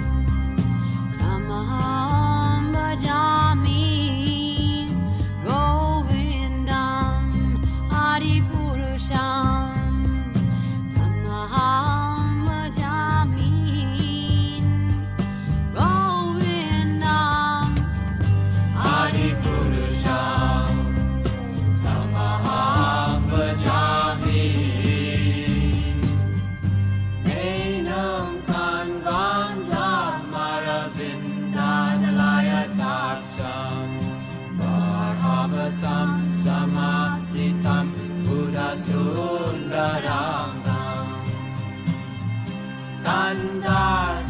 Tamaham Bhajami Govindam Adipurusham Tamaham Bhajami Govindam Adipurusham Tamaham Bhajami Enam Kanvandam Maravindadalaya Taksham Bharavatam Samasitam Buddhasundarangam Kandar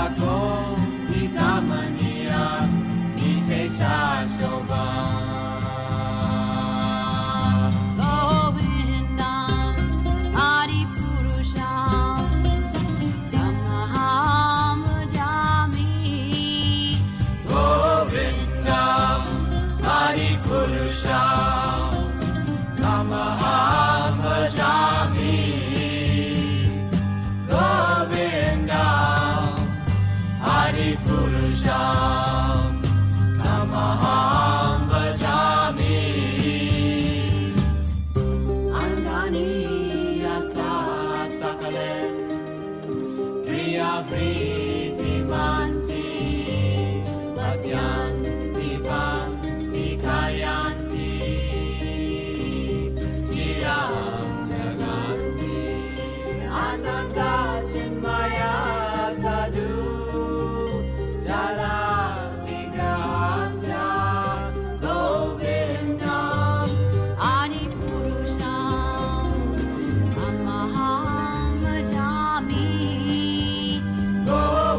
Agom Vigamaniya Vishesha Shobha Govindam Adipurusham Tamaham Bhajami Govindam Adipurusham Tamaham Bhajami Govindam Adipurusham Tamaham Bhajami Angani Yasa Sakale Priya Priti Manti Vasyanti Panti Kayanti Chiram Naganti Ananda Chinmaya Sadhu Jala Vigrahasya Govindam Adipurusham Tamaham Bhajami Govindam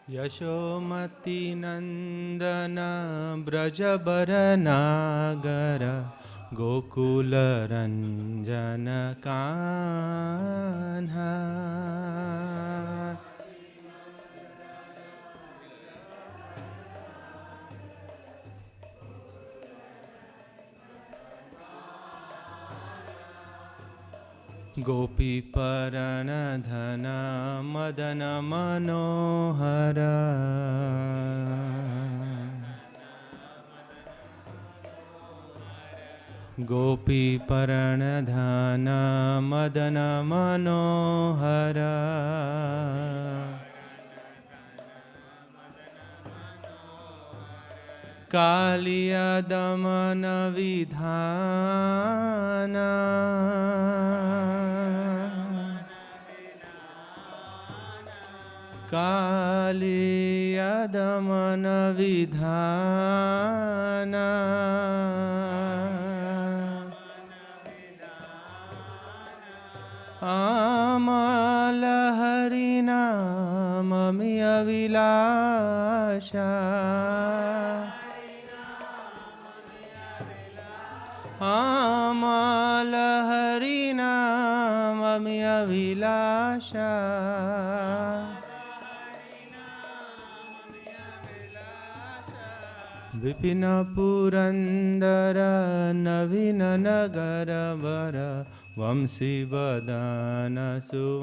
Yashomati नंदन ब्रजबर नागर गोकुल रंजन कान्हा। गोपी परण धन मदन मनोहर गोपी परण धन मदन मनोहर कालिया दमन विधान कालिया दमन विधान आमल हरिनाममि अभिलाषा आमल हरिनाममि अभिलाषा विपिन पुरंदर नवीन नगर वर वंशी वदन सुवासा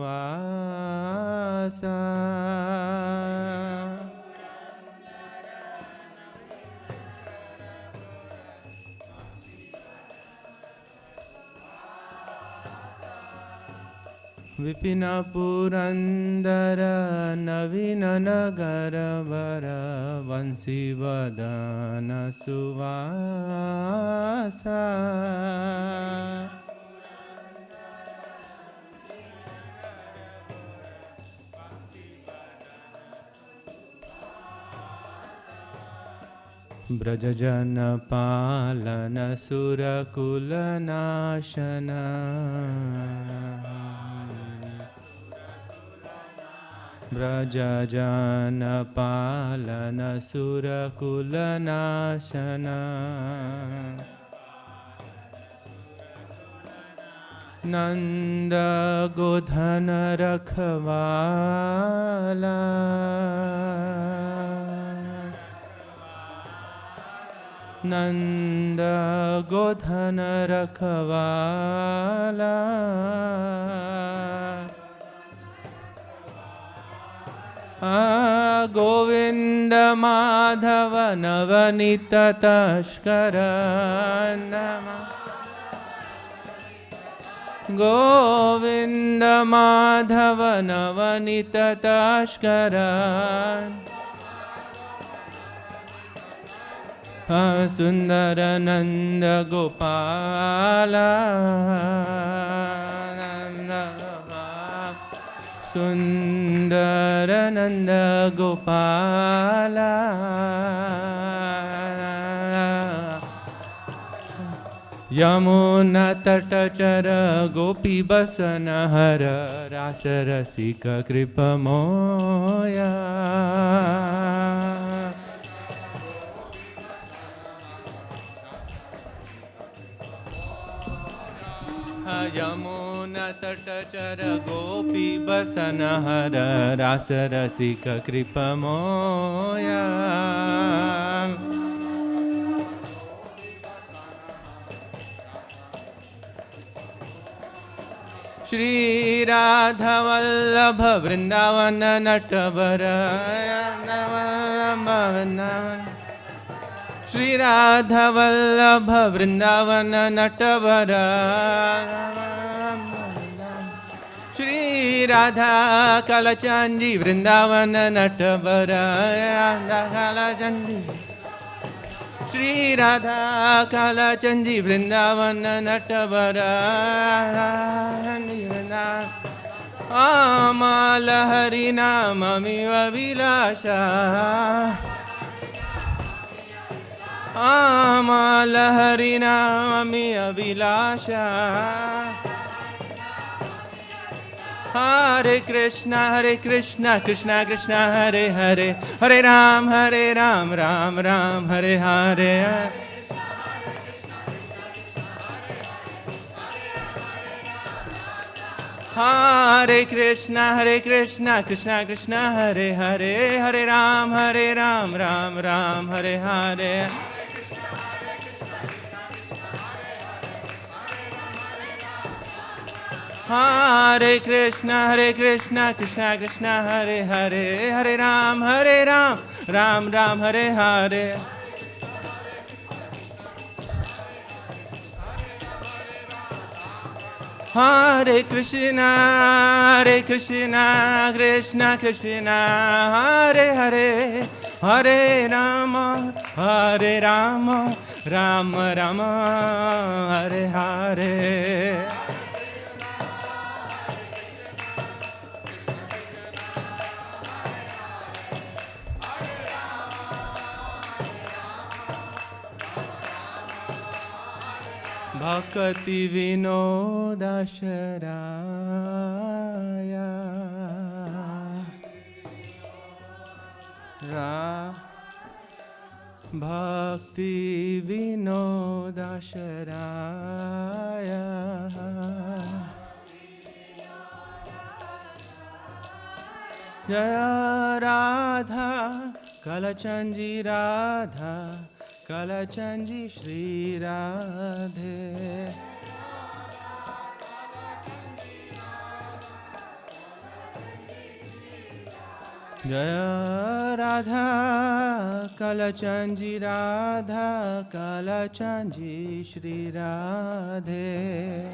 विपिन पुरंदर नवीन नगर वर वंशी वदन सुवासा ब्रजजन पालन सुरकुल नाशन ब्रजजन पालन सुरकुल नाशन नंद गोधन रखवाला नंद गोधन रखवाला गोविंद माधव नवनीत तस्कर गोविंद माधव नवनीत तस्कर सुंदर नंद गोपाल सुंदर नंद गोपाल यमुना तटचर गोपी बसन हर रास रसिक कृप मोया यमुना तटचर गोपी बसन हर रास रसिक कृप मोया श्री राधा वल्लभ वृंदावन नटवर श्री राधा वल्लभ वृंदावन नटवर श्री राधा कालचंदी वृंदावन नटवर कालचंदी श्री राधा कालचंदी वृंदावन नटवर आमल हरिनाममिव विलासा आमल हरिनाममि अभिलाषा Hare Krishna, Krishna Krishna, Hare Hare, Hare Ram, Ram Ram, Hare Hare. Hare Krishna, Krishna Krishna, Hare Hare, Hare Ram, Ram Ram, Hare Hare. Hare Krishna, Krishna Krishna, Hare Hare, Hare Ram, Ram Ram, Hare Hare. Hare Krishna, Krishna Krishna, Hare Hare, Hare Rama, Rama Rama, Hare Hare. Bhakti Vinodasharaya, Bhakti Vinodasharaya, Jaya Radha Kalachandji Radha Kalachandji Shri Radhe. Jaya Radha Kalachandji Radha Kalachandji Shri Radhe.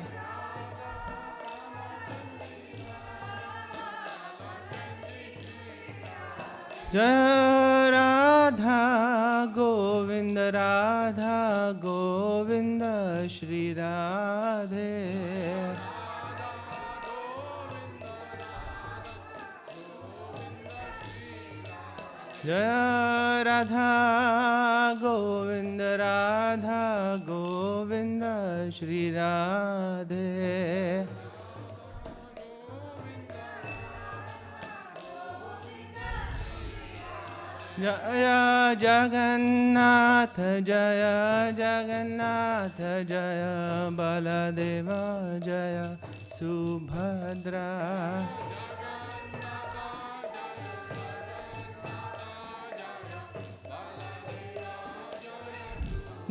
Jaya Radha Govinda Radha Govinda Shri Radhe. Jaya Radha Govinda Radha Govinda Shri Radhe. Jaya Jagannath Jaya Jagannath Jaya Baladeva Jaya Subhadra.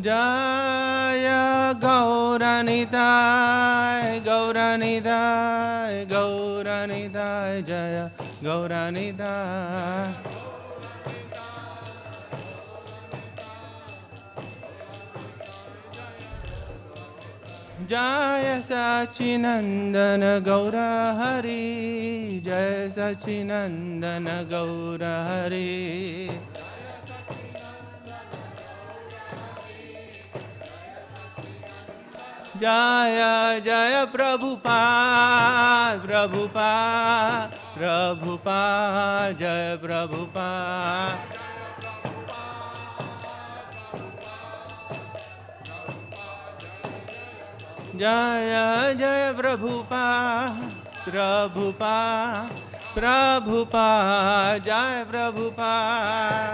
Jaya Gauranidai Gauranidai Gauranidai Jaya Gauranidai. Jaya Sachinandana Gaura Hari, Jaya Sachinandana Gaura Hari. Jaya Jaya Prabhupada, Prabhupada, Prabhupada, Jaya Prabhupada. Jaya Jaya Prabhupada, Prabhupada, Prabhupada, Jaya Prabhupada.